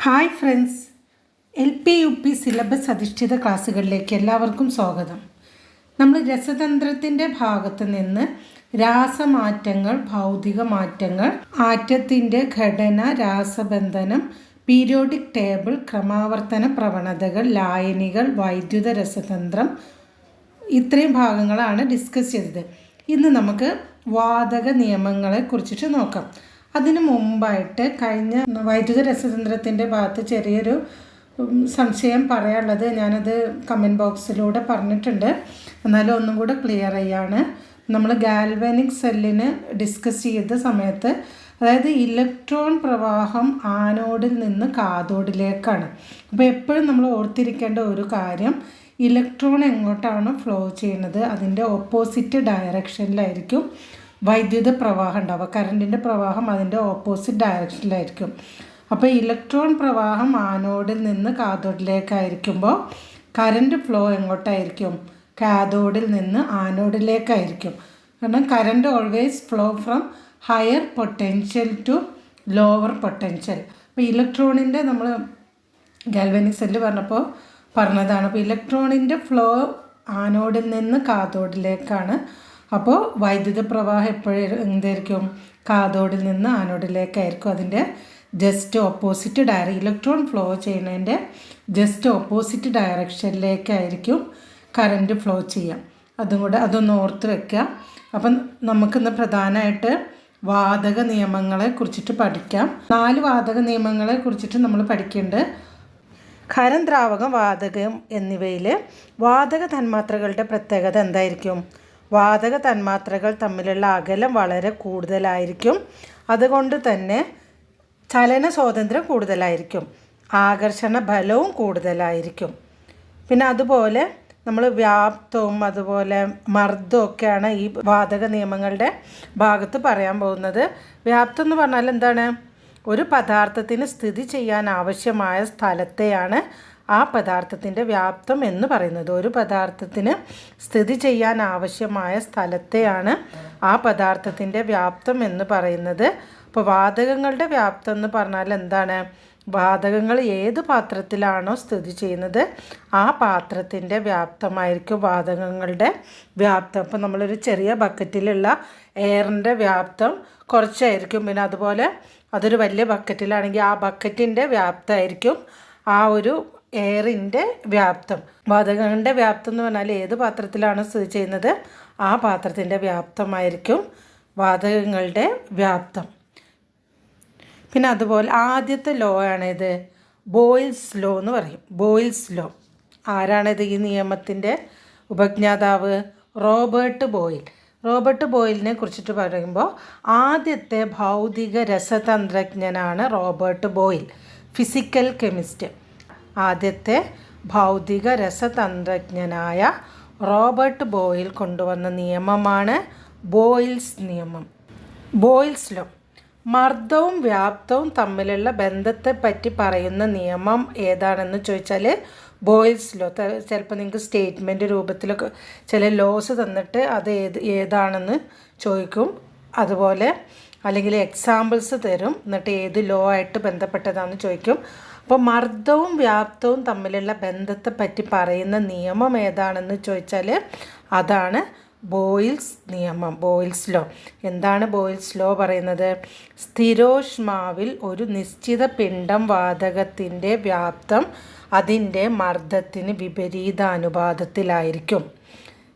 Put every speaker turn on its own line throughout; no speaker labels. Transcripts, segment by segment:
Hi friends, LP-UP syllabus അധിഷ്ഠിത ക്ലാസ്സുകളിലേക്ക് എല്ലാവർക്കും സ്വാഗതം. നമ്മൾ രസതന്ത്രത്തിൻ്റെ ഭാഗത്ത് നിന്ന് രാസമാറ്റങ്ങൾ, ഭൗതിക മാറ്റങ്ങൾ, ആറ്റത്തിൻ്റെ ഘടന, രാസബന്ധനം, പീരിയോഡിക് ടേബിൾ, ക്രമാവർത്തന പ്രവണതകൾ, ലായനികൾ, വൈദ്യുത രസതന്ത്രം, ഇത്രയും ഭാഗങ്ങളാണ് ഡിസ്കസ് ചെയ്തത്. ഇന്ന് നമുക്ക് വാതക നിയമങ്ങളെ കുറിച്ചിട്ട് നോക്കാം. അതിനു മുമ്പായിട്ട് കഴിഞ്ഞ വൈദ്യുത രസതന്ത്രത്തിൻ്റെ ഭാഗത്ത് ചെറിയൊരു സംശയം പറയാനുള്ളത് ഞാനത് കമൻറ്റ് ബോക്സിലൂടെ പറഞ്ഞിട്ടുണ്ട്. എന്നാലും ഒന്നും കൂടെ ക്ലിയർ ചെയ്യാണ്. നമ്മൾ ഗാൽവാനിക് സെല്ലിന് ഡിസ്കസ് ചെയ്ത സമയത്ത്, അതായത് ഇലക്ട്രോൺ പ്രവാഹം ആനോഡിൽ നിന്ന് കാഥോഡിലേക്കാണ്. അപ്പോൾ എപ്പോഴും നമ്മൾ ഓർത്തിരിക്കേണ്ട ഒരു കാര്യം, ഇലക്ട്രോൺ എങ്ങോട്ടാണ് ഫ്ലോ ചെയ്യുന്നത് അതിൻ്റെ ഓപ്പോസിറ്റ് ഡയറക്ഷനിലായിരിക്കും വൈദ്യുത പ്രവാഹം ഉണ്ടാവുക. കറണ്ടിൻ്റെ പ്രവാഹം അതിൻ്റെ ഓപ്പോസിറ്റ് ഡയറക്ഷനിലായിരിക്കും. അപ്പോൾ ഇലക്ട്രോൺ പ്രവാഹം ആനോഡിൽ നിന്ന് കാഥോഡിലേക്കായിരിക്കുമ്പോൾ കറണ്ട് ഫ്ലോ എങ്ങോട്ടായിരിക്കും? കാഥോഡിൽ നിന്ന് ആനോഡിലേക്കായിരിക്കും. കാരണം current always flow from higher potential to lower potential. അപ്പോൾ ഇലക്ട്രോണിൻ്റെ നമ്മൾ ഗാൽവാനിക് സെല്ല് പറഞ്ഞതാണ്. അപ്പോൾ ഇലക്ട്രോണിൻ്റെ ഫ്ലോ ആനോഡിൽ നിന്ന് കാഥോഡിലേക്കാണ്. അപ്പോൾ വൈദ്യുത പ്രവാഹം എപ്പോഴും എന്തായിരിക്കും? കാഥോഡിൽ നിന്ന് ആനോഡിലേക്കായിരിക്കും. അതിൻ്റെ ജസ്റ്റ് ഓപ്പോസിറ്റ് ഇലക്ട്രോൺ ഫ്ലോ ചെയ്യുന്നതിൻ്റെ ജസ്റ്റ് ഓപ്പോസിറ്റ് ഡയറക്ഷനിലേക്കായിരിക്കും കറണ്ട് ഫ്ലോ ചെയ്യാം. അതൊന്ന് ഓർത്ത് വെക്കുക. അപ്പം നമുക്കിന്ന് പ്രധാനമായിട്ട് വാതക നിയമങ്ങളെ കുറിച്ചിട്ട് പഠിക്കാം. 4 വാതക നിയമങ്ങളെ കുറിച്ചിട്ട് നമ്മൾ പഠിക്കേണ്ടത്. ഖരം, ദ്രാവകം, വാതകം എന്നിവയിൽ വാതക തന്മാത്രകളുടെ പ്രത്യേകത എന്തായിരിക്കും? വാതക തന്മാത്രകൾ തമ്മിലുള്ള അകലം വളരെ കൂടുതലായിരിക്കും. അതുകൊണ്ട് തന്നെ ചലന സ്വാതന്ത്ര്യം കൂടുതലായിരിക്കും. ആകർഷണ ബലവും കൂടുതലായിരിക്കും. പിന്നെ അതുപോലെ നമ്മൾ വ്യാപ്തവും അതുപോലെ മർദ്ദവും ഒക്കെയാണ് ഈ വാതക നിയമങ്ങളുടെ ഭാഗത്ത് പറയാൻ പോകുന്നത്. വ്യാപ്തം എന്ന് പറഞ്ഞാൽ എന്താണ്? ഒരു പദാർത്ഥത്തിന് സ്ഥിതി ചെയ്യാൻ ആവശ്യമായ സ്ഥലത്തെയാണ് ആ പദാർത്ഥത്തിൻ്റെ വ്യാപ്തം എന്ന് പറയുന്നത്. ഒരു പദാർത്ഥത്തിന് സ്ഥിതി ചെയ്യാൻ ആവശ്യമായ സ്ഥലത്തെയാണ് ആ പദാർത്ഥത്തിൻ്റെ വ്യാപ്തം എന്ന് പറയുന്നത്. അപ്പോൾ വാതകങ്ങളുടെ വ്യാപ്തം എന്ന് പറഞ്ഞാൽ എന്താണ്? വാതകങ്ങൾ ഏത് പാത്രത്തിലാണോ സ്ഥിതി ചെയ്യുന്നത് ആ പാത്രത്തിൻ്റെ വ്യാപ്തമായിരിക്കും വാതകങ്ങളുടെ വ്യാപ്തം. അപ്പോൾ നമ്മളൊരു ചെറിയ ബക്കറ്റിലുള്ള എയറിൻ്റെ വ്യാപ്തം കുറച്ചായിരിക്കും. പിന്നെ അതുപോലെ അതൊരു വലിയ ബക്കറ്റിലാണെങ്കിൽ ആ ബക്കറ്റിൻ്റെ വ്യാപ്തമായിരിക്കും ആ ഒരു എയറിൻ്റെ വ്യാപ്തം. വാതകങ്ങളുടെ വ്യാപ്തം എന്ന് പറഞ്ഞാൽ ഏത് പാത്രത്തിലാണ് സ്ഥിതി ചെയ്യുന്നത് ആ പാത്രത്തിൻ്റെ വ്യാപ്തമായിരിക്കും വാതകങ്ങളുടെ വ്യാപ്തം. പിന്നെ അതുപോലെ ആദ്യത്തെ ലോ ആണിത്, ബോയിൽസ് ലോ എന്ന് പറയും. ബോയിൽസ് ലോ ആരാണിത്? ഈ നിയമത്തിൻ്റെ ഉപജ്ഞാതാവ് റോബർട്ട് ബോയിൽ. റോബർട്ട് ബോയിലിനെ കുറിച്ചിട്ട് പറയുമ്പോൾ ആദ്യത്തെ ഭൗതിക രസതന്ത്രജ്ഞനാണ് റോബർട്ട് ബോയിൽ, ഫിസിക്കൽ കെമിസ്റ്റ്. ആദ്യത്തെ ഭൗതിക രസതന്ത്രജ്ഞനായ റോബർട്ട് ബോയിൽ കൊണ്ടുവന്ന നിയമമാണ് ബോയിൽസ് നിയമം, ബോയിൽസ് ലോ. മർദ്ദവും വ്യാപ്തവും തമ്മിലുള്ള ബന്ധത്തെ പറ്റി പറയുന്ന നിയമം ഏതാണെന്ന് ചോദിച്ചാൽ ബോയിൽസ് ലോ. ചിലപ്പോൾ നിങ്ങൾക്ക് സ്റ്റേറ്റ്മെൻറ്റ് രൂപത്തിലൊക്കെ ചില ലോസ് തന്നിട്ട് അത് ഏതാണെന്ന് ചോദിക്കും. അതുപോലെ അല്ലെങ്കിൽ എക്സാമ്പിൾസ് തരും, എന്നിട്ട് ഏത് ലോ ആയിട്ട് ബന്ധപ്പെട്ടതാണെന്ന് ചോദിക്കും. അപ്പോൾ മർദ്ദവും വ്യാപ്തവും തമ്മിലുള്ള ബന്ധത്തെ പറ്റി പറയുന്ന നിയമം ഏതാണെന്ന് ചോദിച്ചാൽ അതാണ് ബോയിൽസ് നിയമം, ബോയിൽസ് ലോ. എന്താണ് ബോയിൽസ് ലോ പറയുന്നത്? സ്ഥിരോഷ്മാവിൽ ഒരു നിശ്ചിത പിണ്ഡം വാതകത്തിൻ്റെ വ്യാപ്തം അതിൻ്റെ മർദ്ദത്തിന് വിപരീതാനുപാതത്തിലായിരിക്കും.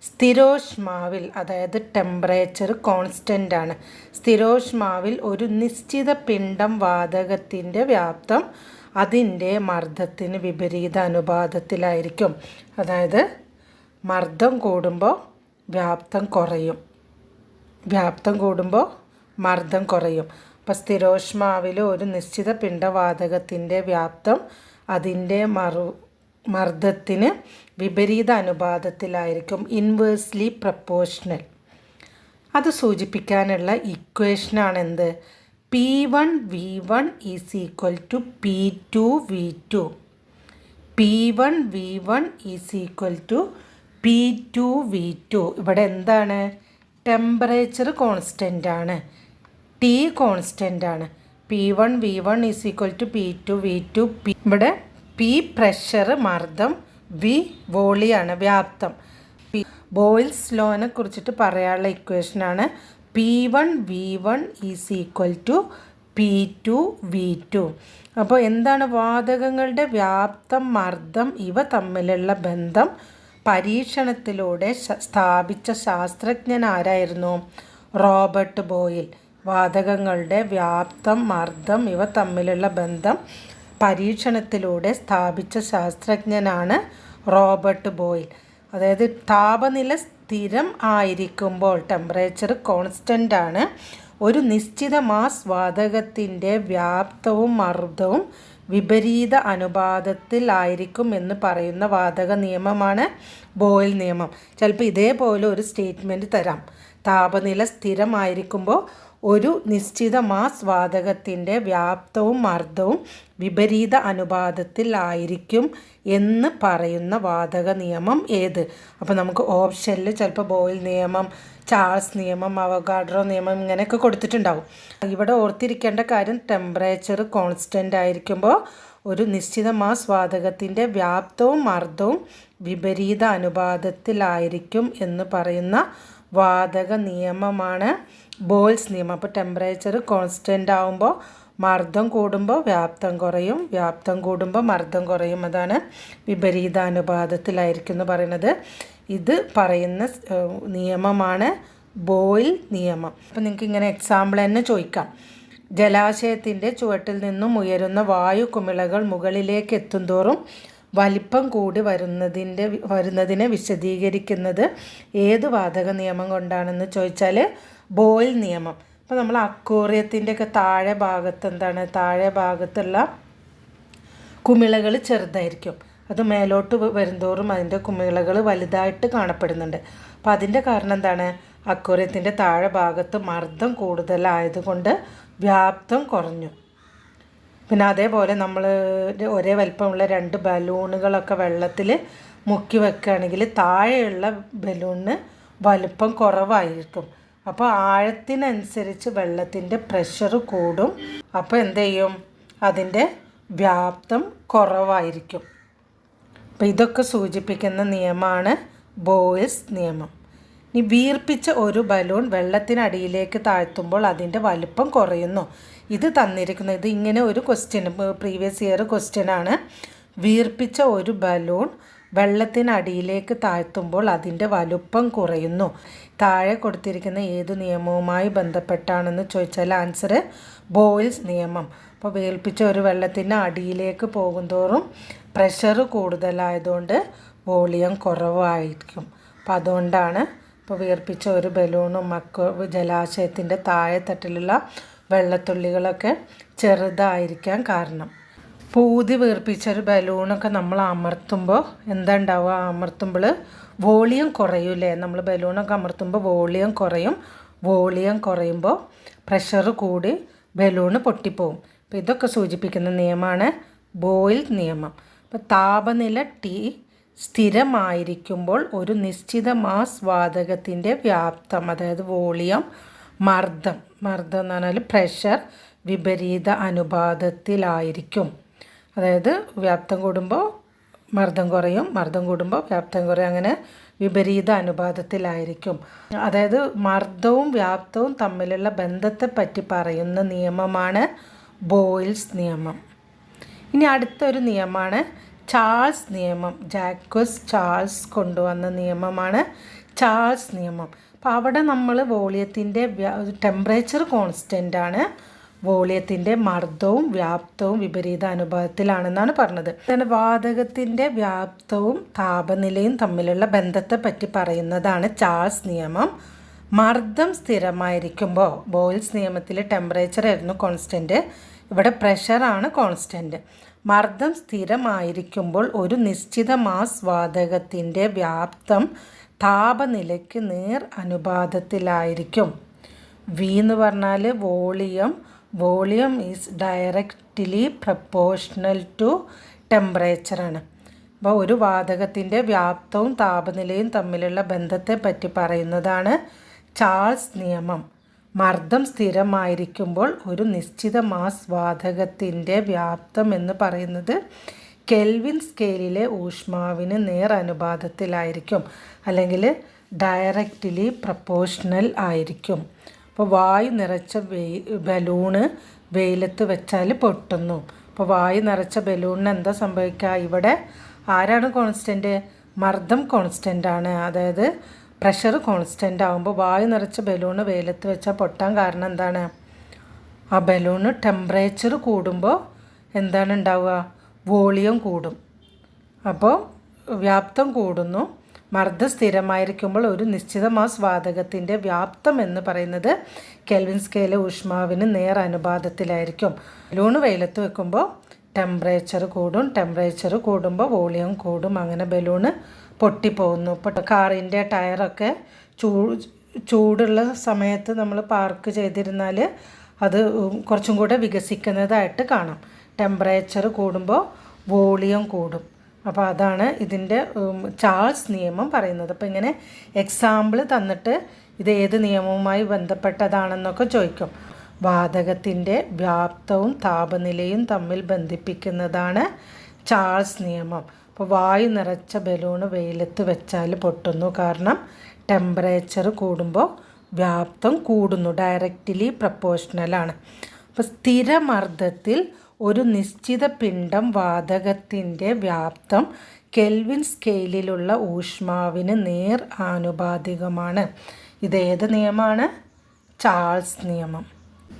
സ്ഥിരോഷ്മാവിൽ, അതായത് ടെമ്പറേച്ചർ കോൺസ്റ്റൻ്റ് ആണ്. സ്ഥിരോഷ്മാവിൽ ഒരു നിശ്ചിത പിണ്ഡം വാതകത്തിൻ്റെ വ്യാപ്തം അതിൻ്റെ മർദ്ദത്തിന് വിപരീത അനുപാതത്തിലായിരിക്കും. അതായത് മർദ്ദം കൂടുമ്പോൾ വ്യാപ്തം കുറയും, വ്യാപ്തം കൂടുമ്പോൾ മർദ്ദം കുറയും. അപ്പോൾ സ്ഥിരോഷ്മാവിൽ ഒരു നിശ്ചിത പിണ്ഡവാതകത്തിൻ്റെ വ്യാപ്തം അതിൻ്റെ മർദ്ദത്തിന് വിപരീത അനുപാതത്തിലായിരിക്കും, ഇൻവേഴ്സ്ലി പ്രപ്പോർഷണൽ. അത് സൂചിപ്പിക്കാനുള്ള ഇക്വേഷനാണ് എന്ത്? P1V1 is equal to P2V2. P1V1 is equal to P2V2. ഇവിടെ എന്താണ്? ടെമ്പറേച്ചർ കോൺസ്റ്റൻ്റ് ആണ്, T കോൺസ്റ്റൻ്റ് ആണ്. P1 V1 is equal to P2 V2 ഇവിടെ P പ്രഷർ മർദ്ദം, V വോളിയാണ് വ്യാപ്തം. ബോയിൽസ് ലോനെ കുറിച്ചിട്ട് പറയാനുള്ള ഇക്വേഷനാണ് P1 V1 is equal to P2 V2. അപ്പോൾ എന്താണ് വാതകങ്ങളുടെ വ്യാപ്തം, മർദ്ദം ഇവ തമ്മിലുള്ള ബന്ധം പരീക്ഷണത്തിലൂടെ സ്ഥാപിച്ച ശാസ്ത്രജ്ഞൻ ആരായിരുന്നു? Robert Boyle. വാതകങ്ങളുടെ വ്യാപ്തം, മർദ്ദം ഇവ തമ്മിലുള്ള ബന്ധം പരീക്ഷണത്തിലൂടെ സ്ഥാപിച്ച ശാസ്ത്രജ്ഞനാണ് റോബർട്ട് ബോയിൽ. അതായത് താപനില സ്ഥിരം ആയിരിക്കുമ്പോൾ, ടെമ്പറേച്ചർ കോൺസ്റ്റൻ്റ് ആണ്, ഒരു നിശ്ചിത മാസ് വാതകത്തിൻ്റെ വ്യാപ്തവും മർദ്ദവും വിപരീത അനുപാതത്തിലായിരിക്കും എന്ന് പറയുന്ന വാതക നിയമമാണ് ബോയിൽ നിയമം. ചിലപ്പോൾ ഇതേപോലെ ഒരു സ്റ്റേറ്റ്മെൻറ്റ് തരാം. താപനില സ്ഥിരമായിരിക്കുമ്പോൾ ഒരു നിശ്ചിത മാസ് വാതകത്തിൻ്റെ വ്യാപ്തവും മർദ്ദവും വിപരീത അനുപാതത്തിലായിരിക്കും എന്ന് പറയുന്ന വാതക നിയമം ഏത്? അപ്പോൾ നമുക്ക് ഓപ്ഷനിൽ ചിലപ്പോൾ ബോയിൽ നിയമം, ചാൾസ് നിയമം, അവഗാഡ്രോ നിയമം ഇങ്ങനെയൊക്കെ കൊടുത്തിട്ടുണ്ടാവും. ഇവിടെ ഓർത്തിരിക്കേണ്ട കാര്യം ടെമ്പറേച്ചർ കോൺസ്റ്റൻ്റ് ആയിരിക്കുമ്പോൾ ഒരു നിശ്ചിത മാസ് വാതകത്തിൻ്റെ വ്യാപ്തവും മർദ്ദവും വിപരീത അനുപാതത്തിലായിരിക്കും എന്ന് പറയുന്ന വാതക നിയമമാണ് ബോയിൽസ് നിയമം. അപ്പോൾ ടെമ്പറേച്ചർ കോൺസ്റ്റൻ്റ് ആകുമ്പോൾ മർദ്ദം കൂടുമ്പോൾ വ്യാപ്തം കുറയും, വ്യാപ്തം കൂടുമ്പോൾ മർദ്ദം കുറയും. അതാണ് വിപരീത അനുപാതത്തിലായിരിക്കും എന്ന് പറയുന്നത്. ഇത് പറയുന്ന നിയമമാണ് ബോയിൽ നിയമം. അപ്പോൾ നിങ്ങൾക്ക് ഇങ്ങനെ എക്സാമ്പിൾ തന്നെ ചോദിക്കാം. ജലാശയത്തിൻ്റെ ചുവട്ടിൽ നിന്നും ഉയരുന്ന വായു കുമിളകൾ മുകളിലേക്ക് എത്തുന്തോറും വലിപ്പം കൂടി വരുന്നതിനെ വിശദീകരിക്കുന്നത് ഏത് വാതക നിയമം കൊണ്ടാണെന്ന് ചോദിച്ചാൽ ബോയിൽ നിയമം. അപ്പോൾ നമ്മൾ അക്വേറിയത്തിൻ്റെയൊക്കെ താഴെ ഭാഗത്ത് താഴെ ഭാഗത്തുള്ള കുമിളകൾ ചെറുതായിരിക്കും. അത് മേലോട്ട് വരുന്തോറും അതിൻ്റെ കുമിളകൾ വലുതായിട്ട് കാണപ്പെടുന്നുണ്ട്. അപ്പോൾ അതിൻ്റെ കാരണം എന്താണ്? അക്വേറിയത്തിൻ്റെ താഴെ ഭാഗത്ത് മർദ്ദം കൂടുതലായതുകൊണ്ട് വ്യാപ്തം കുറഞ്ഞു. പിന്നെ അതേപോലെ നമ്മൾ ഒരേ വലിപ്പമുള്ള 2 ബലൂണുകളൊക്കെ വെള്ളത്തിൽ മുക്കി വെക്കുകയാണെങ്കിൽ താഴെയുള്ള ബലൂണിന് വലിപ്പം കുറവായിരിക്കും. അപ്പോൾ ആഴത്തിനനുസരിച്ച് വെള്ളത്തിൻ്റെ പ്രഷർ കൂടും. അപ്പോൾ എന്ത് ചെയ്യും? അതിൻ്റെ വ്യാപ്തം കുറവായിരിക്കും. അപ്പോൾ ഇതൊക്കെ സൂചിപ്പിക്കുന്ന നിയമമാണ് ബോയിൽസ് നിയമം. ഇനി വീർപ്പിച്ച ഒരു ബലൂൺ വെള്ളത്തിനടിയിലേക്ക് താഴ്ത്തുമ്പോൾ അതിൻ്റെ വലിപ്പം കുറയുന്നു. ഇത് തന്നിരിക്കുന്നത്, ഇത് ഇങ്ങനെ ഒരു ക്വസ്റ്റ്യൻ, പ്രീവിയസ് ഇയർ ക്വസ്റ്റ്യനാണ്. വീർപ്പിച്ച ഒരു ബലൂൺ വെള്ളത്തിനടിയിലേക്ക് താഴ്ത്തുമ്പോൾ അതിൻ്റെ വലുപ്പം കുറയുന്നു. താഴെ കൊടുത്തിരിക്കുന്ന ഏത് നിയമവുമായി ബന്ധപ്പെട്ടാണെന്ന് ചോദിച്ചാൽ ആൻസർ ബോയിൽസ് നിയമം. അപ്പോൾ വീർപ്പിച്ച ഒരു വെള്ളത്തിൻ്റെ അടിയിലേക്ക് പോകുന്തോറും പ്രഷർ കൂടുതലായതുകൊണ്ട് വോളിയം കുറവായിരിക്കും. അപ്പോൾ അതുകൊണ്ടാണ് ഇപ്പോൾ വീർപ്പിച്ച ഒരു ബലൂണും ജലാശയത്തിൻ്റെ താഴെ തട്ടിലുള്ള വെള്ളത്തുള്ളികളൊക്കെ ചെറുതായിരിക്കാൻ കാരണം. പൂതി വീർപ്പിച്ചൊരു ബലൂണൊക്കെ നമ്മൾ അമർത്തുമ്പോൾ എന്താ ഉണ്ടാവുക? അമർത്തുമ്പോൾ വോളിയം കുറയൂലേ? നമ്മൾ ബലൂണൊക്കെ അമർത്തുമ്പോൾ വോളിയം കുറയും. വോളിയം കുറയുമ്പോൾ പ്രഷർ കൂടി ബലൂണ് പൊട്ടിപ്പോവും. അപ്പോൾ ഇതൊക്കെ സൂചിപ്പിക്കുന്ന നിയമമാണ് ബോയിൽ നിയമം. അപ്പോൾ താപനില T സ്ഥിരമായിരിക്കുമ്പോൾ ഒരു നിശ്ചിത മാസ് വാതകത്തിൻ്റെ വ്യാപ്തം, അതായത് വോളിയം, മർദ്ദം എന്ന് പറഞ്ഞാൽ പ്രഷർ വിപരീത അനുപാതത്തിലായിരിക്കും. അതായത് വ്യാപ്തം കൂടുമ്പോൾ മർദ്ദം കുറയും, മർദ്ദം കൂടുമ്പോൾ വ്യാപ്തം കുറയും, അങ്ങനെ വിപരീത അനുപാതത്തിലായിരിക്കും. അതായത് മർദ്ദവും വ്യാപ്തവും തമ്മിലുള്ള ബന്ധത്തെപ്പറ്റി പറയുന്ന നിയമമാണ് ബോയിൽസ് നിയമം. ഇനി അടുത്തൊരു നിയമമാണ് ചാൾസ് നിയമം. ജാക്വസ് ചാൾസ് കൊണ്ടുവന്ന നിയമമാണ് ചാൾസ് നിയമം. അപ്പോൾ അവിടെ നമ്മൾ വോളിയത്തിൻ്റെ ടെമ്പറേച്ചർ കോൺസ്റ്റൻ്റ് ആണ്, വോളിയത്തിൻ്റെ മർദ്ദവും വ്യാപ്തവും വിപരീത അനുപാതത്തിലാണെന്നാണ് പറഞ്ഞത്. അങ്ങനെ വാതകത്തിൻ്റെ വ്യാപ്തവും താപനിലയും തമ്മിലുള്ള ബന്ധത്തെ പറ്റി പറയുന്നതാണ് ചാൾസ് നിയമം. മർദ്ദം സ്ഥിരമായിരിക്കുമ്പോൾ, ബോയിൽസ് നിയമത്തിൽ ടെമ്പറേച്ചർ ആയിരുന്നു കോൺസ്റ്റൻറ്റ്, ഇവിടെ പ്രഷറാണ് കോൺസ്റ്റൻറ്റ്. മർദ്ദം സ്ഥിരമായിരിക്കുമ്പോൾ ഒരു നിശ്ചിത മാസ് വാതകത്തിൻ്റെ വ്യാപ്തം താപനിലയ്ക്ക് നേർ അനുപാതത്തിലായിരിക്കും. വി എന്ന് പറഞ്ഞാൽ volume is directly proportional to ടെമ്പറേച്ചറാണ്. അപ്പോൾ ഒരു വാതകത്തിൻ്റെ വ്യാപ്തവും താപനിലയും തമ്മിലുള്ള ബന്ധത്തെ പറ്റി പറയുന്നതാണ് ചാൾസ് നിയമം. മർദ്ദം സ്ഥിരമായിരിക്കുമ്പോൾ ഒരു നിശ്ചിത മാസ് വാതകത്തിൻ്റെ വ്യാപ്തം എന്ന് പറയുന്നത് കെൽവിൻ സ്കെയിലിലെ ഊഷ്മാവിന് നേർ അനുപാതത്തിലായിരിക്കും, അല്ലെങ്കിൽ ഡയറക്റ്റ്ലി പ്രപ്പോർഷണൽ ആയിരിക്കും. അപ്പോൾ വായു നിറച്ച ബലൂണ് വെയിലത്ത് വെച്ചാൽ പൊട്ടുന്നു. അപ്പോൾ വായു നിറച്ച ബലൂണിന് എന്താ സംഭവിക്കുക? ഇവിടെ ആരാണ് കോൺസ്റ്റൻറ്റ്? മർദ്ദം കോൺസ്റ്റൻ്റ് ആണ്. അതായത് പ്രഷർ കോൺസ്റ്റൻ്റ് ആകുമ്പോൾ വായു നിറച്ച ബലൂണ് വെയിലത്ത് വെച്ചാൽ പൊട്ടാൻ കാരണം എന്താണ്? ആ ബലൂണ് ടെമ്പറേച്ചർ കൂടുമ്പോൾ എന്താണ് ഉണ്ടാവുക? വോളിയം കൂടും. അപ്പോൾ വ്യാപ്തം കൂടുന്നു. മർദ്ദം സ്ഥിരമായിരിക്കുമ്പോൾ ഒരു നിശ്ചിത മാസ് വാതകത്തിൻ്റെ വ്യാപ്തം എന്ന് പറയുന്നത് കെൽവിൻ സ്കെയിലിലെ ഊഷ്മാവിന് നേർ അനുപാതത്തിലായിരിക്കും. ബലൂണ് വെയിലത്ത് വെക്കുമ്പോൾ ടെമ്പറേച്ചർ കൂടും, ടെമ്പറേച്ചർ കൂടുമ്പോൾ വോളിയം കൂടും, അങ്ങനെ ബലൂണ് പൊട്ടിപ്പോകുന്നു. ഇപ്പോൾ കാറിൻ്റെ ടയറൊക്കെ ചൂടുള്ള സമയത്ത് നമ്മൾ പാർക്ക് ചെയ്തിരുന്നാൽ അത് കുറച്ചും കൂടെ വികസിക്കുന്നതായിട്ട് കാണാം. ടെമ്പറേച്ചർ കൂടുമ്പോൾ വോളിയം കൂടും. അപ്പോൾ അതാണ് ഇതിൻ്റെ ചാൾസ് നിയമം പറയുന്നത്. അപ്പോൾ ഇങ്ങനെ എക്സാമ്പിൾ തന്നിട്ട് ഇത് ഏത് നിയമവുമായി ബന്ധപ്പെട്ടതാണെന്നൊക്കെ ചോദിക്കും. വാതകത്തിൻ്റെ വ്യാപ്തവും താപനിലയും തമ്മിൽ ബന്ധിപ്പിക്കുന്നതാണ് ചാൾസ് നിയമം. അപ്പോൾ വായു നിറച്ച ബലൂണ് വെയിലത്ത് വെച്ചാൽ പൊട്ടുന്നു, കാരണം ടെമ്പറേച്ചർ കൂടുമ്പോൾ വ്യാപ്തം കൂടുന്നു, ഡയറക്റ്റ്ലി പ്രപ്പോർഷണലാണ്. അപ്പോൾ സ്ഥിരമർദ്ദത്തിൽ ഒരു നിശ്ചിത പിണ്ഡം വാതകത്തിൻ്റെ വ്യാപ്തം കെൽവിൻ സ്കെയിലിലുള്ള ഊഷ്മാവിന് നേർ ആനുപാതികമാണ്. ഇതേത് നിയമമാണ്? ചാൾസ് നിയമം.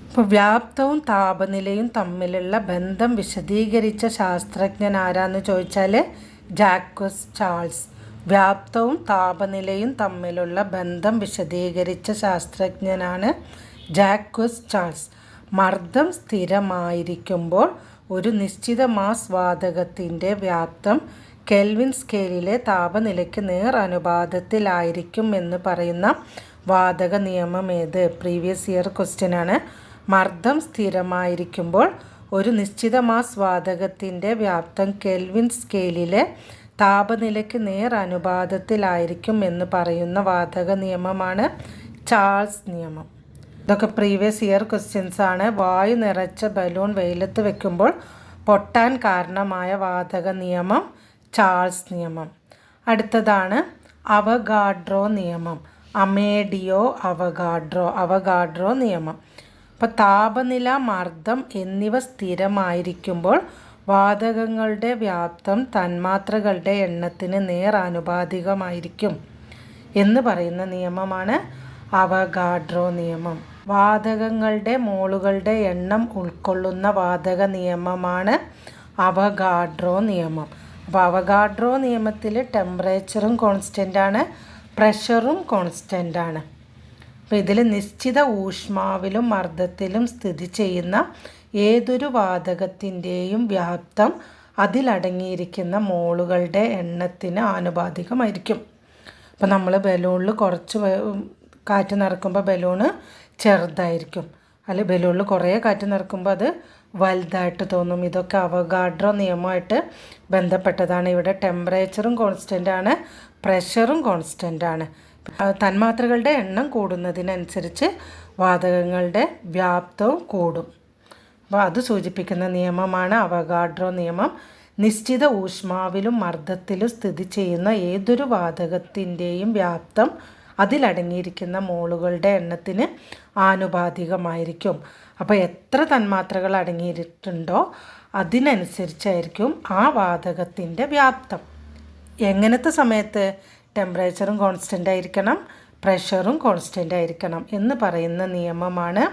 ഇപ്പോൾ വ്യാപ്തവും താപനിലയും തമ്മിലുള്ള ബന്ധം വിശദീകരിച്ച ശാസ്ത്രജ്ഞൻ ആരാന്ന് ചോദിച്ചാൽ ജാക്വസ് ചാൾസ്. വ്യാപ്തവും താപനിലയും തമ്മിലുള്ള ബന്ധം വിശദീകരിച്ച ശാസ്ത്രജ്ഞനാണ് ജാക്വസ് ചാൾസ്. മർദ്ദം സ്ഥിരമായിരിക്കുമ്പോൾ ഒരു നിശ്ചിത മാസ് വാതകത്തിൻ്റെ വ്യാപ്തം കെൽവിൻ സ്കെയിലിലെ താപനിലയ്ക്ക് നേർ അനുപാതത്തിലായിരിക്കും എന്ന് പറയുന്ന വാതക നിയമം ഏത്? പ്രീവിയസ് ഇയർ ക്വസ്റ്റ്യൻ ആണ്. മർദ്ദം സ്ഥിരമായിരിക്കുമ്പോൾ ഒരു നിശ്ചിത മാസ് വാതകത്തിൻ്റെ വ്യാപ്തം കെൽവിൻ സ്കെയിലിലെ താപനിലയ്ക്ക് നേർ അനുപാതത്തിലായിരിക്കും എന്ന് പറയുന്ന വാതക നിയമമാണ് ചാൾസ് നിയമം. ഇതൊക്കെ പ്രീവിയസ് ഇയർ ക്വസ്റ്റ്യൻസ് ആണ്. വായു നിറച്ച ബലൂൺ വെയിലത്ത് വെക്കുമ്പോൾ പൊട്ടാൻ കാരണമായ വാതക നിയമം ചാൾസ് നിയമം. അടുത്തതാണ് അവഗാഡ്രോ നിയമം. അമേഡിയോ അവഗാഡ്രോ നിയമം. അപ്പോൾ താപനില, മർദ്ദം എന്നിവ സ്ഥിരമായിരിക്കുമ്പോൾ വാതകങ്ങളുടെ വ്യാപ്തം തന്മാത്രകളുടെ എണ്ണത്തിന് നേർ ആനുപാതികമായിരിക്കും എന്ന് പറയുന്ന നിയമമാണ് അവഗാഡ്രോ നിയമം. വാതകങ്ങളുടെ മോളുകളുടെ എണ്ണം ഉൾക്കൊള്ളുന്ന വാതക നിയമമാണ് അവഗാഡ്രോ നിയമം. അപ്പോൾ അവഗാഡ്രോ നിയമത്തിൽ ടെമ്പറേച്ചറും കോൺസ്റ്റൻ്റ് ആണ്, പ്രഷറും കോൺസ്റ്റൻ്റ് ആണ്. അപ്പോൾ ഇതിൽ നിശ്ചിത ഊഷ്മാവിലും മർദ്ദത്തിലും സ്ഥിതി ചെയ്യുന്ന ഏതൊരു വാതകത്തിൻ്റെയും വ്യാപ്തം അതിലടങ്ങിയിരിക്കുന്ന മോളുകളുടെ എണ്ണത്തിന് ആനുപാതികമായിരിക്കും. അപ്പോൾ നമ്മൾ ബലൂണിൽ കുറച്ച് കാറ്റ് നിറക്കുമ്പോൾ ബലൂണ് ചെറുതായിരിക്കും, അല്ലെ ബലൂണിൽ കുറേ കാറ്റ് നിറക്കുമ്പോൾ അത് വലുതായിട്ട് തോന്നും. ഇതൊക്കെ അവഗാഡ്രോ നിയമമായിട്ട് ബന്ധപ്പെട്ടതാണ്. ഇവിടെ ടെമ്പറേച്ചറും കോൺസ്റ്റൻ്റ് ആണ്, പ്രഷറും കോൺസ്റ്റൻ്റ് ആണ്. തന്മാത്രകളുടെ എണ്ണം കൂടുന്നതിനനുസരിച്ച് വാതകങ്ങളുടെ വ്യാപ്തവും കൂടും. അപ്പോൾ അത് സൂചിപ്പിക്കുന്ന നിയമമാണ് അവഗാഡ്രോ നിയമം. നിശ്ചിത ഊഷ്മാവിലും മർദ്ദത്തിലും സ്ഥിതി ചെയ്യുന്ന ഏതൊരു വാതകത്തിൻ്റെയും വ്യാപ്തം അതിലടങ്ങിയിരിക്കുന്ന മോളുകളുടെ എണ്ണത്തിന് ആനുപാതികമായിരിക്കും. അപ്പോൾ എത്ര തന്മാത്രകൾ അടങ്ങിയിട്ടുണ്ടോ അതിനനുസരിച്ചായിരിക്കും ആ വാതകത്തിൻ്റെ വ്യാപ്തം. എങ്ങനത്തെ സമയത്ത്? ടെമ്പറേച്ചറും കോൺസ്റ്റൻ്റ് ആയിരിക്കണം, പ്രഷറും കോൺസ്റ്റൻ്റ് ആയിരിക്കണം എന്ന് പറയുന്ന നിയമമാണ്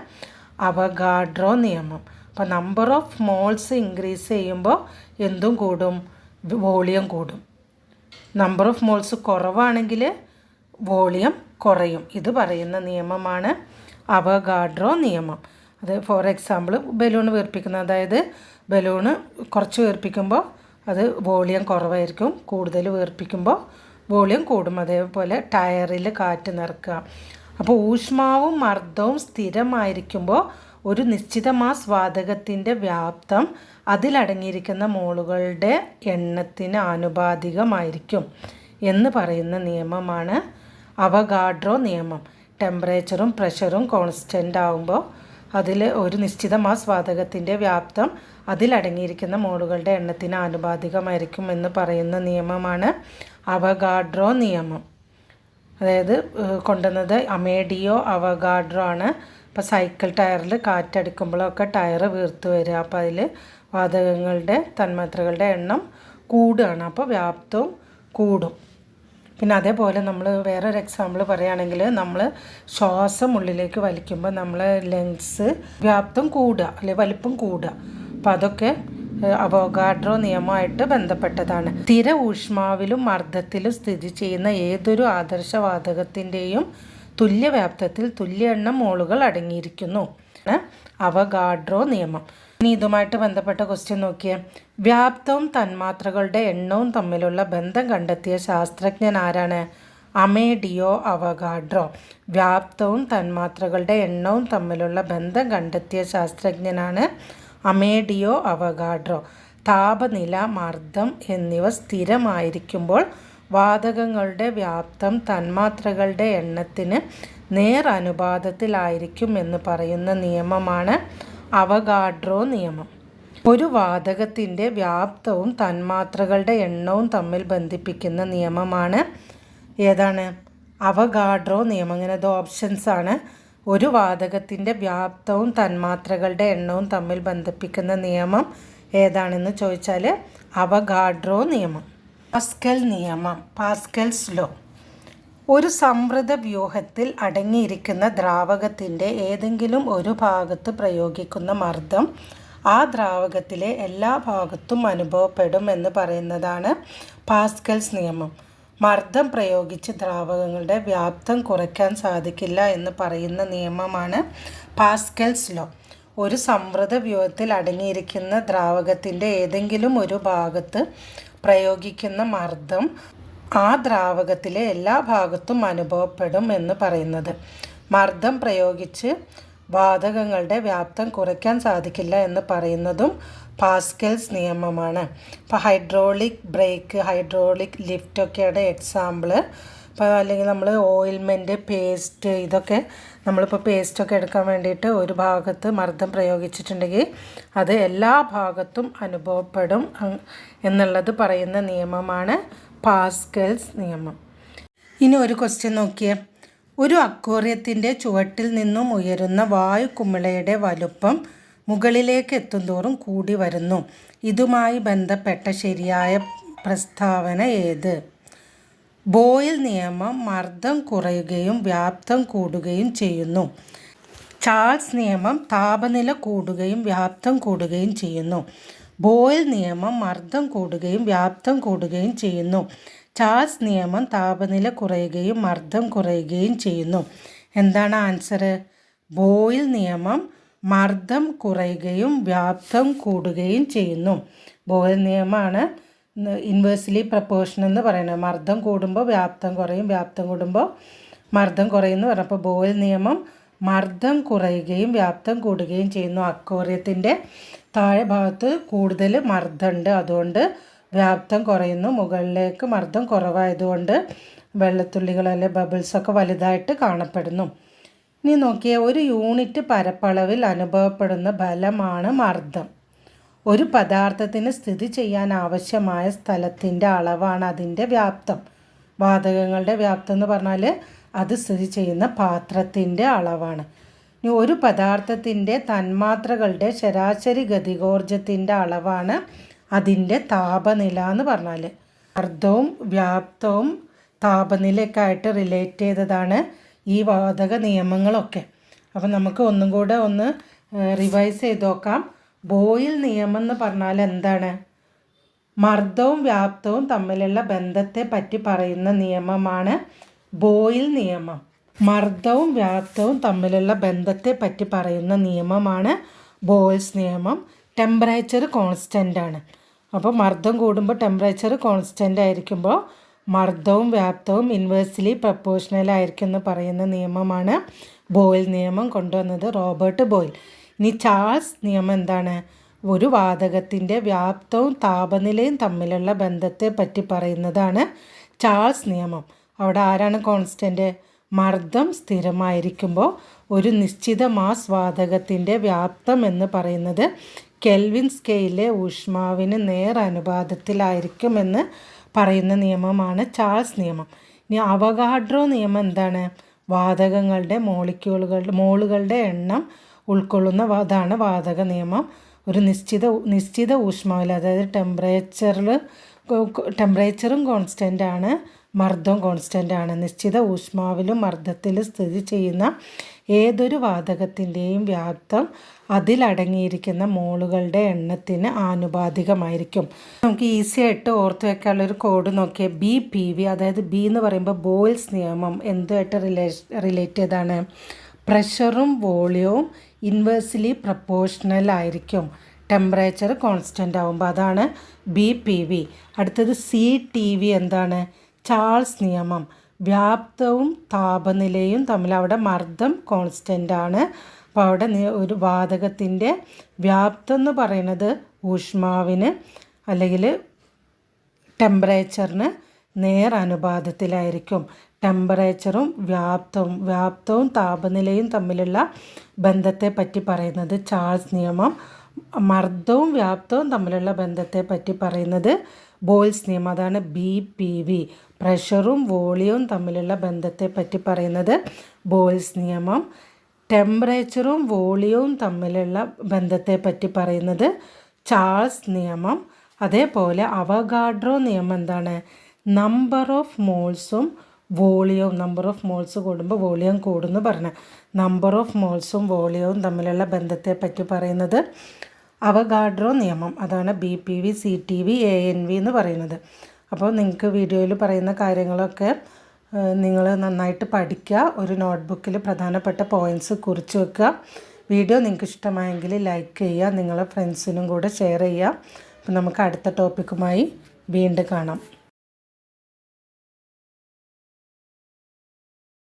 അവഗാഡ്രോ നിയമം. അപ്പോൾ നമ്പർ ഓഫ് മോൾസ് ഇൻക്രീസ് ചെയ്യുമ്പോൾ എന്തും കൂടും? വോളിയം കൂടും. നമ്പർ ഓഫ് മോൾസ് കുറവാണെങ്കിൽ വോളിയം കുറയും. ഇത് പറയുന്ന നിയമമാണ് അവഗാഡ്രോ നിയമം. അത് ഫോർ എക്സാമ്പിൾ ബലൂൺ വീർപ്പിക്കുന്നത്, അതായത് ബലൂണ് കുറച്ച് വീർപ്പിക്കുമ്പോൾ അത് വോളിയം കുറവായിരിക്കും, കൂടുതൽ വീർപ്പിക്കുമ്പോൾ വോളിയം കൂടും. അതേപോലെ ടയറിൽ കാറ്റ് നിറക്കുക. അപ്പോൾ ഊഷ്മാവും മർദ്ദവും സ്ഥിരമായിരിക്കുമ്പോൾ ഒരു നിശ്ചിത മാസ് വാതകത്തിൻ്റെ വ്യാപ്തം അതിലടങ്ങിയിരിക്കുന്ന മോളുകളുടെ എണ്ണത്തിന് ആനുപാതികമായിരിക്കും എന്ന് പറയുന്ന നിയമമാണ് അവഗാഡ്രോ നിയമം. ടെമ്പറേച്ചറും പ്രഷറും കോൺസ്റ്റൻ്റ് ആകുമ്പോൾ അതിൽ ഒരു നിശ്ചിത മാസ് വാതകത്തിൻ്റെ വ്യാപ്തം അതിലടങ്ങിയിരിക്കുന്ന മോളുകളുടെ എണ്ണത്തിന് ആനുപാതികമായിരിക്കും എന്ന് പറയുന്ന നിയമമാണ് അവഗാഡ്രോ നിയമം. അതായത് കൊണ്ടുവന്നത് അമേഡിയോ അവഗാഡ്രോ ആണ്. അപ്പോൾ സൈക്കിൾ ടയറിൽ കാറ്റടിക്കുമ്പോഴൊക്കെ ടയർ വീർത്ത് വരിക. അപ്പോൾ അതിൽ വാതകങ്ങളുടെ തന്മാത്രകളുടെ എണ്ണം കൂടുകയാണ്, അപ്പോൾ വ്യാപ്തവും കൂടും. പിന്നെ അതേപോലെ നമ്മൾ വേറൊരു എക്സാമ്പിൾ പറയുകയാണെങ്കിൽ നമ്മൾ ശ്വാസം ഉള്ളിലേക്ക് വലിക്കുമ്പോൾ നമ്മൾ ലങ്സ് വ്യാപ്തം കൂടുക അല്ലെങ്കിൽ വലിപ്പം കൂടുക. അപ്പോൾ അതൊക്കെ അവഗാഡ്രോ നിയമമായിട്ട് ബന്ധപ്പെട്ടതാണ്. സ്ഥിര ഊഷ്മാവിലും മർദ്ദത്തിലും സ്ഥിതി ചെയ്യുന്ന ഏതൊരു ആദർശവാതകത്തിൻ്റെയും തുല്യവ്യാപ്തത്തിൽ തുല്യ എണ്ണം മോളുകൾ അടങ്ങിയിരിക്കുന്നു. അവഗാഡ്രോ നിയമം. ഇനി ഇതുമായിട്ട് ബന്ധപ്പെട്ട ക്വസ്റ്റ്യൻ നോക്കിയേ. വ്യാപ്തവും തന്മാത്രകളുടെ എണ്ണവും തമ്മിലുള്ള ബന്ധം കണ്ടെത്തിയ ശാസ്ത്രജ്ഞൻ ആരാണ്? Amedeo Avogadro. വ്യാപ്തവും തന്മാത്രകളുടെ എണ്ണവും തമ്മിലുള്ള ബന്ധം കണ്ടെത്തിയ ശാസ്ത്രജ്ഞനാണ് അമേഡിയോ അവഗാഡ്രോ. താപനില, മർദ്ദം എന്നിവ സ്ഥിരമായിരിക്കുമ്പോൾ വാതകങ്ങളുടെ വ്യാപ്തം തന്മാത്രകളുടെ എണ്ണത്തിന് നേർ അനുപാതത്തിലായിരിക്കും എന്ന് പറയുന്ന നിയമമാണ് അവഗാഡ്രോ നിയമം. ഒരു വാതകത്തിൻ്റെ വ്യാപ്തവും തന്മാത്രകളുടെ എണ്ണവും തമ്മിൽ ബന്ധിപ്പിക്കുന്ന നിയമമാണ് ഏതാണ്? അവഗാഡ്രോ നിയമം. അങ്ങനെ അത് ഓപ്ഷൻസ് ആണ്. ഒരു വാതകത്തിൻ്റെ വ്യാപ്തവും തന്മാത്രകളുടെ എണ്ണവും തമ്മിൽ ബന്ധിപ്പിക്കുന്ന നിയമം ഏതാണെന്ന് ചോദിച്ചാൽ അവഗാഡ്രോ നിയമം. പാസ്കൽ നിയമം, പാസ്കൽസ് ലോ. ഒരു സംവൃത വ്യൂഹത്തിൽ അടങ്ങിയിരിക്കുന്ന ദ്രാവകത്തിൻ്റെ ഏതെങ്കിലും ഒരു ഭാഗത്ത് പ്രയോഗിക്കുന്ന മർദ്ദം ആ ദ്രാവകത്തിലെ എല്ലാ ഭാഗത്തും അനുഭവപ്പെടും എന്ന് പറയുന്നതാണ് പാസ്കൽസ് നിയമം. മർദ്ദം പ്രയോഗിച്ച് ദ്രാവകങ്ങളുടെ വ്യാപ്തം കുറയ്ക്കാൻ സാധിക്കില്ല എന്ന് പറയുന്ന നിയമമാണ് പാസ്കൽസ് ലോ. ഒരു സംവൃത വ്യൂഹത്തിൽ അടങ്ങിയിരിക്കുന്ന ദ്രാവകത്തിൻ്റെ ഏതെങ്കിലും ഒരു ഭാഗത്ത് പ്രയോഗിക്കുന്ന മർദ്ദം ആ ദ്രാവകത്തിലെ എല്ലാ ഭാഗത്തും അനുഭവപ്പെടും എന്ന് പറയുന്നത്. മർദ്ദം പ്രയോഗിച്ച് വാതകങ്ങളുടെ വ്യാപ്തം കുറയ്ക്കാൻ സാധിക്കില്ല എന്ന് പറയുന്നതും പാസ്കൽസ് നിയമമാണ്. ഇപ്പോൾ ഹൈഡ്രോളിക് ബ്രേക്ക്, ഹൈഡ്രോളിക് ലിഫ്റ്റൊക്കെയാണ് എക്സാമ്പിൾ. ഇപ്പോൾ അല്ലെങ്കിൽ നമ്മൾ ഓയിൽമെൻറ്റ്, പേസ്റ്റ്, ഇതൊക്കെ നമ്മളിപ്പോൾ പേസ്റ്റൊക്കെ എടുക്കാൻ വേണ്ടിയിട്ട് ഒരു ഭാഗത്ത് മർദ്ദം പ്രയോഗിച്ചിട്ടുണ്ടെങ്കിൽ അത് എല്ലാ ഭാഗത്തും അനുഭവപ്പെടും എന്നുള്ളത് പറയുന്ന നിയമമാണ് പാസ്കൽസ് നിയമം. ഇനി ഒരു ക്വസ്റ്റ്യൻ നോക്കിയേ. ഒരു അക്വേറിയത്തിൻ്റെ ചുവട്ടിൽ നിന്നും ഉയരുന്ന വായു കുമിളയുടെ വലുപ്പം മുകളിലേക്ക് എത്തുന്തോറും കൂടി വരുന്നു. ഇതുമായി ബന്ധപ്പെട്ട ശരിയായ പ്രസ്താവന ഏത്? ബോയിൽ നിയമം മർദ്ദം കുറയുകയും വ്യാപ്തം കൂടുകയും ചെയ്യുന്നു. ചാൾസ് നിയമം താപനില കൂടുകയും വ്യാപ്തം കൂടുകയും ചെയ്യുന്നു. ബോയിൽ നിയമം മർദ്ദം കൂടുകയും വ്യാപ്തം കൂടുകയും ചെയ്യുന്നു. ചാൾസ് നിയമം താപനില കുറയുകയും മർദ്ദം കുറയുകയും ചെയ്യുന്നു. എന്താണ് ആൻസർ? ബോയിൽ നിയമം മർദ്ദം കുറയുകയും വ്യാപ്തം കൂടുകയും ചെയ്യുന്നു. ബോയിൽ നിയമമാണ് ഇൻവേഴ്സ്ലി പ്രപ്പോർഷൻ എന്ന് പറയുന്നത്. മർദ്ദം കൂടുമ്പോൾ വ്യാപ്തം കുറയും, വ്യാപ്തം കൂടുമ്പോൾ മർദ്ദം കുറയുമെന്ന് പറഞ്ഞപ്പോൾ ബോയിൽ നിയമം മർദ്ദം കുറയുകയും വ്യാപ്തം കൂടുകയും ചെയ്യുന്നു. അക്വേറിയത്തിൻ്റെ താഴെ ഭാഗത്ത് കൂടുതൽ മർദ്ദമുണ്ട്, അതുകൊണ്ട് വ്യാപ്തം കുറയുന്നു. മുകളിലേക്ക് മർദ്ദം കുറവായതുകൊണ്ട് വെള്ളത്തുള്ളികൾ അല്ലെ ബബിൾസൊക്കെ വലുതായിട്ട് കാണപ്പെടുന്നു. ഇനി നോക്കിയേ, ഒരു യൂണിറ്റ് പരപ്പളവിൽ അനുഭവപ്പെടുന്ന ബലമാണ് മർദ്ദം. ഒരു പദാർത്ഥത്തിന് സ്ഥിതി ചെയ്യാൻ ആവശ്യമായ സ്ഥലത്തിൻ്റെ അളവാണ് അതിൻ്റെ വ്യാപ്തം. വാതകങ്ങളുടെ വ്യാപ്തം എന്ന് പറഞ്ഞാൽ അത് സ്ഥിതി ചെയ്യുന്ന പാത്രത്തിൻ്റെ അളവാണ്. ഇനി ഒരു പദാർത്ഥത്തിൻ്റെ തന്മാത്രകളുടെ ശരാശരി ഗതികോർജത്തിൻ്റെ അളവാണ് അതിൻ്റെ താപനില എന്ന് പറഞ്ഞാൽ. മർദ്ദവും വ്യാപ്തവും താപനിലയൊക്കെ ആയിട്ട് റിലേറ്റ് ചെയ്തതാണ് ഈ വാതക നിയമങ്ങളൊക്കെ. അപ്പം നമുക്ക് ഒന്നും കൂടെ ഒന്ന് റിവൈസ് ചെയ്ത് നോക്കാം. ബോയിൽ നിയമം എന്ന് പറഞ്ഞാൽ എന്താണ്? മർദ്ദവും വ്യാപ്തവും തമ്മിലുള്ള ബന്ധത്തെ പറ്റി പറയുന്ന നിയമമാണ് ബോയിൽ നിയമം. മർദ്ദവും വ്യാപ്തവും തമ്മിലുള്ള ബന്ധത്തെ പറ്റി പറയുന്ന നിയമമാണ് ബോയിൽസ് നിയമം. ടെമ്പറേച്ചർ കോൺസ്റ്റൻ്റ് ആണ്. അപ്പോൾ മർദ്ദം കൂടുമ്പോൾ ടെമ്പറേച്ചർ കോൺസ്റ്റൻ്റ് ആയിരിക്കുമ്പോൾ മർദ്ദവും വ്യാപ്തവും ഇൻവേഴ്സ്ലി പ്രപ്പോർഷണൽ ആയിരിക്കും എന്ന് പറയുന്ന നിയമമാണ് ബോയിൽ നിയമം കൊണ്ടുവന്നത് റോബർട്ട് ബോയിൽ. ഇനി ചാൾസ് നിയമം എന്താണ്? ഒരു വാതകത്തിൻ്റെ വ്യാപ്തവും താപനിലയും തമ്മിലുള്ള ബന്ധത്തെ പറ്റി പറയുന്നതാണ് ചാൾസ് നിയമം. അവിടെ ആരാണ് കോൺസ്റ്റൻ്റ്? മർദ്ദം സ്ഥിരമായിരിക്കുമ്പോൾ ഒരു നിശ്ചിത മാസ് വാതകത്തിൻ്റെ വ്യാപ്തം എന്ന് പറയുന്നത് കെൽവിൻ സ്കെയിലിലെ ഊഷ്മാവിന് അനുപാതത്തിലായിരിക്കുമെന്ന് പറയുന്ന നിയമമാണ് ചാൾസ് നിയമം. ഇനി അവഗാഡ്രോ നിയമം എന്താണ്? വാതകങ്ങളുടെ മോളുകളുടെ എണ്ണം ഉൾക്കൊള്ളുന്ന അതാണ് വാതക നിയമം. ഒരു നിശ്ചിത ഊഷ്മാവിൽ, അതായത് ടെമ്പറേച്ചറും കോൺസ്റ്റൻ്റ് ആണ്, മർദ്ദവും കോൺസ്റ്റൻ്റ് ആണ്. നിശ്ചിത ഊഷ്മാവിലും മർദ്ദത്തിലും സ്ഥിതി ചെയ്യുന്ന ഏതൊരു വാതകത്തിൻ്റെയും വ്യാപ്തം അതിലടങ്ങിയിരിക്കുന്ന മോളുകളുടെ എണ്ണത്തിന് ആനുപാതികമായിരിക്കും. നമുക്ക് ഈസി ആയിട്ട് ഓർത്ത് വെക്കാനുള്ളൊരു കോഡ് നോക്കിയാൽ BPV, അതായത് ബി എന്ന് പറയുമ്പോൾ ബോയിൽസ് നിയമം എന്തുമായിട്ട് റിലേറ്റ് ചെയ്താണ്? പ്രഷറും വോളിയവും ഇൻവേഴ്സ്ലി പ്രപ്പോർഷണൽ ആയിരിക്കും ടെമ്പറേച്ചർ കോൺസ്റ്റൻ്റ് ആകുമ്പോൾ, അതാണ് BPV. അടുത്തത് CTV എന്താണ്? ചാൾസ് നിയമം. വ്യാപ്തവും താപനിലയും തമ്മിൽ, അവിടെ മർദ്ദം കോൺസ്റ്റൻ്റ് ആണ്. അപ്പോൾ അവിടെ ഒരു വാതകത്തിൻ്റെ വ്യാപ്തം എന്ന് പറയുന്നത് ഊഷ്മാവിന് അല്ലെങ്കിൽ ടെമ്പറേച്ചറിന് അനുപാതത്തിലായിരിക്കും. ടെമ്പറേച്ചറും വ്യാപ്തവും താപനിലയും തമ്മിലുള്ള ബന്ധത്തെ പറ്റി പറയുന്നത് ചാൾസ് നിയമം. മർദ്ദവും വ്യാപ്തവും തമ്മിലുള്ള ബന്ധത്തെ പറ്റി പറയുന്നത് ബോയിൽസ് നിയമം, അതാണ് BPV. പ്രഷറും വോളിയവും തമ്മിലുള്ള ബന്ധത്തെ പറ്റി പറയുന്നത് ബോയിൽസ് നിയമം. ടെമ്പറേച്ചറും വോളിയവും തമ്മിലുള്ള ബന്ധത്തെ പറ്റി പറയുന്നത് ചാൾസ് നിയമം. അതേപോലെ അവഗാഡ്രോ നിയമം എന്താണ്? നമ്പർ ഓഫ് മോൾസും വോളിയവും, നമ്പർ ഓഫ് മോൾസ് കൂടുമ്പോൾ വോളിയം കൂടുന്നു പറഞ്ഞ നമ്പർ ഓഫ് മോൾസും വോളിയവും തമ്മിലുള്ള ബന്ധത്തെ പറ്റി പറയുന്നത് അവഗാഡ്രോ നിയമം, അതാണ് BPV, CTV, ANV എന്ന് പറയുന്നത്. അപ്പോൾ നിങ്ങൾക്ക് വീഡിയോയിൽ പറയുന്ന കാര്യങ്ങളൊക്കെ നിങ്ങൾ നന്നായിട്ട് പഠിക്കുക. ഒരു നോട്ട്ബുക്കിൽ പ്രധാനപ്പെട്ട പോയിൻറ്റ്സ് കുറിച്ച് വെക്കുക. വീഡിയോ നിങ്ങൾക്ക് ഇഷ്ടമായെങ്കിൽ ലൈക്ക് ചെയ്യുക, നിങ്ങളെ ഫ്രണ്ട്സിനും കൂടെ ഷെയർ ചെയ്യുക. അപ്പോൾ നമുക്ക് അടുത്ത ടോപ്പിക്കുമായി വീണ്ടും കാണാം.